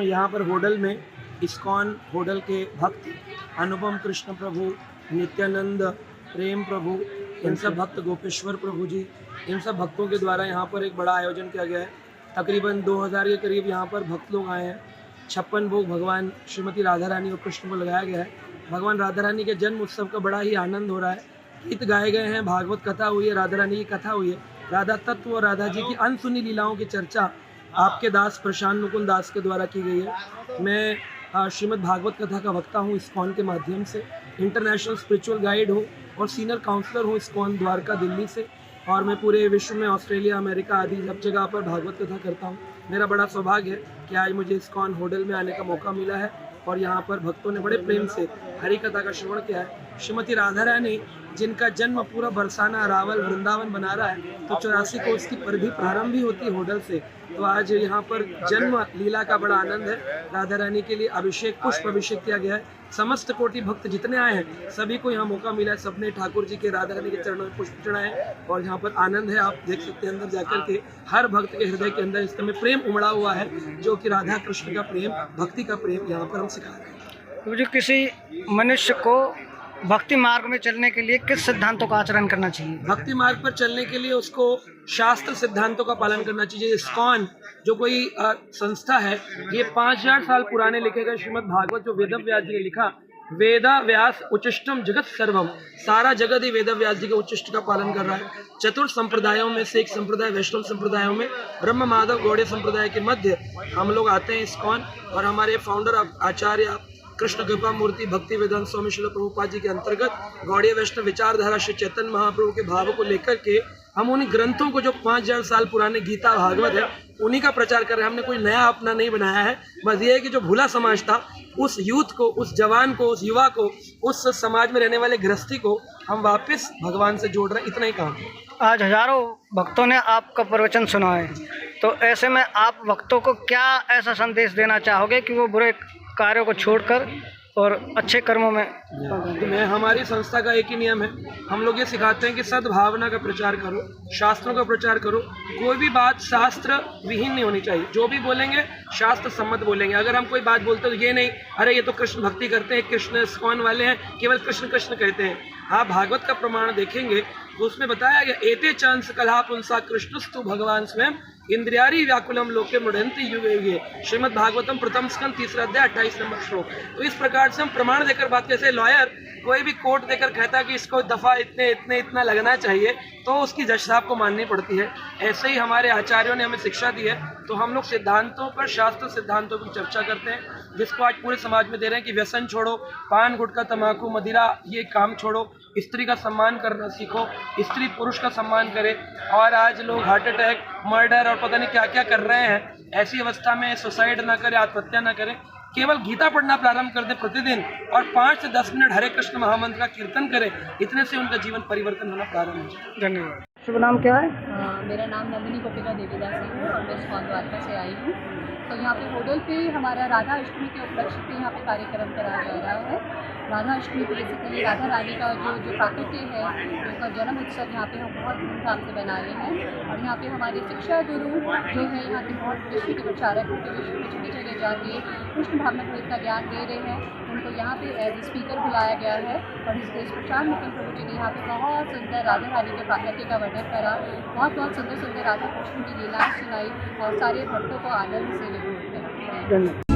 यहाँ पर होडल में इस्कॉन होडल के भक्त अनुपम कृष्ण प्रभु, नित्यानंद, प्रेम प्रभु, इन सब भक्त, गोपेश्वर प्रभु जी, इन सब भक्तों के द्वारा यहाँ पर एक बड़ा आयोजन किया गया है। तकरीबन 2000 के करीब यहाँ पर भक्त लोग आए हैं। 56 भोग भगवान श्रीमती राधा रानी और कृष्ण को लगाया गया है। भगवान राधा रानी के जन्म उत्सव का बड़ा ही आनंद हो रहा है। गीत गाए गए हैं, भागवत कथा हुई है, राधा रानी की कथा हुई है। राधा तत्व और राधा जी की अनसुनी लीलाओं की चर्चा आपके दास प्रशांत मुकुंद दास के द्वारा की गई है। मैं श्रीमद् भागवत कथा का वक्ता हूँ इस्कॉन के माध्यम से, इंटरनेशनल स्पिरिचुअल गाइड हूँ और सीनियर काउंसलर हूँ इस्कॉन द्वारका दिल्ली से। और मैं पूरे विश्व में ऑस्ट्रेलिया, अमेरिका आदि सब जगह पर भागवत कथा करता हूँ। मेरा बड़ा सौभाग्य है कि आज मुझे इस्कॉन होडल में आने का मौका मिला है और यहाँ पर भक्तों ने बड़े प्रेम से हरि कथा का श्रवण किया है। श्रीमती राधा रानी जिनका जन्म पूरा बरसाना, रावल, वृंदावन बना रहा है, तो 84 को उसकी भी प्रारंभ भी होती है होडल से। तो आज यहाँ पर जन्म लीला का बड़ा आनंद है। राधा रानी के लिए अभिषेक, पुष्प अभिषेक किया गया है। समस्त कोटि भक्त जितने आए हैं सभी को यहाँ मौका मिला है। सबने ठाकुर जी के, राधा रानी के चरणों में पुष्प चढ़ाए और यहाँ पर आनंद है। आप देख सकते हैं अंदर जाकर के हर भक्त के हृदय के अंदर इस समय प्रेम उमड़ा हुआ है, जो कि राधा कृष्ण का प्रेम, भक्ति का प्रेम यहाँ पर हम सिखा रहे हैं। तो जो किसी मनुष्य को भक्ति मार्ग में चलने के लिए किस सिद्धांतों का आचरण करना चाहिए? भक्ति मार्ग पर चलने के लिए उसको शास्त्र सिद्धांतों का पालन करना चाहिए। इस्कॉन जो कोई संस्था है, ये 5000 साल पुराने लिखे गए श्रीमद् भागवत जो वेद व्यास जी ने लिखा, वेदा व्यास उच्चिष्टम जगत सर्वम, सारा जगत ही वेद व्यास जी के उच्चिष्ट का पालन कर रहा है। चतुर्थ संप्रदायों में से एक संप्रदाय वैष्णव संप्रदायों में ब्रह्म माधव गौड़े संप्रदाय के मध्य हम लोग आते हैं इस्कॉन। और हमारे फाउंडर आचार्य कृष्ण कृपा मूर्ति भक्ति वेदांत स्वामी श्रील प्रभुपाद जी के अंतर्गत गौड़ीय वैष्णव विचारधारा श्री चैतन्य महाप्रभु के भाव को लेकर के हम उन्हीं ग्रंथों को जो 5000 साल पुराने गीता भागवत है उन्हीं का प्रचार कर रहे हैं। हमने कोई नया अपना नहीं बनाया है। बस ये है कि जो भूला समाज था, उस यूथ को, उस जवान को, उस युवा को, उस समाज में रहने वाले गृहस्थी को हम वापस भगवान से जोड़ रहे हैं। इतना ही काम है। आज हजारों भक्तों ने आपका प्रवचन सुना है, तो ऐसे में आप भक्तों को क्या ऐसा संदेश देना चाहोगे कि वो बुरे कार्यों को छोड़कर और अच्छे कर्मों में? मैं, हमारी संस्था का एक ही नियम है, हम लोग ये सिखाते हैं कि सद्भावना का प्रचार करो, शास्त्रों का प्रचार करो। कोई भी बात शास्त्र विहीन नहीं होनी चाहिए। जो भी बोलेंगे शास्त्र सम्मत बोलेंगे। अगर हम कोई बात बोलते तो ये नहीं अरे ये तो कृष्ण भक्ति करते हैं, कृष्ण इस्कॉन वाले हैं, केवल कृष्ण कृष्ण कहते हैं। आप भागवत का प्रमाण देखेंगे तो उसमें बताया गया, एते चांस कलहा पुंसा कृष्णस्तु भगवान स्वयं इंद्रियारी व्याकुलम लोके मुड़ंती युगे युगे। श्रीमद् भागवतम प्रथम स्कंद 3 अध्याय 28 नंबर श्लोक। तो इस प्रकार से हम प्रमाण देकर बात, जैसे लॉयर कोई भी कोर्ट देकर कहता है कि इसको दफा इतने इतने इतना लगना चाहिए, तो उसकी जज साहब को माननी पड़ती है। ऐसे ही हमारे आचार्यों ने हमें शिक्षा दी है। तो हम लोग सिद्धांतों पर, शास्त्र सिद्धांतों की चर्चा करते हैं, जिसको आज पूरे समाज में दे रहे हैं कि व्यसन छोड़ो, पान गुटखा तम्बाकू मदिरा ये काम छोड़ो, स्त्री का सम्मान करना सीखो, स्त्री पुरुष का सम्मान करे। और आज लोग हार्ट अटैक, मर्डर और पता नहीं क्या क्या कर रहे हैं। ऐसी अवस्था में सुसाइड ना करें, आत्महत्या ना करें, केवल गीता पढ़ना प्रारंभ कर दें प्रतिदिन और 5 से 10 मिनट हरे कृष्ण महामंत्र का कीर्तन करें। इतने से उनका जीवन परिवर्तन होना प्रारंभ हो जाए। धन्यवाद। शुभ नाम क्या है? मेरा नाम नंदिनी गोपिका देवीदास है और मैं इस्कॉन द्वारका से आई हूँ। तो यहाँ पे होडल पे हमारा राधा अष्टमी के उपलक्ष्य पे यहाँ पे कार्यक्रम कराया जा रहा है। राधा अष्टमी पे बेसिकली राधा रानी का जो प्राकट्य है, उनका जन्म उत्सव यहाँ पे हम बहुत धूमधाम से मना रहे हैं। और यहाँ पे हमारे शिक्षा गुरु जो है यहाँ के बहुत विश्व के प्रचारक, उनके विश्व में जगह जगह जाके कृष्ण भावनामृत का ज्ञान दे रहे हैं। उनको यहाँ पे एज ए स्पीकर बुलाया गया है और इस प्रशांत मुकुंद प्रभु जी ने यहाँ पे बहुत सुंदर राधा रानी के प्राकट्य का वर्णन करा। बहुत बहुत सुंदर सुंदर राधा कृष्ण की लीलाएं सुनाई और सारे भक्तों को आनंद से धन्यवाद।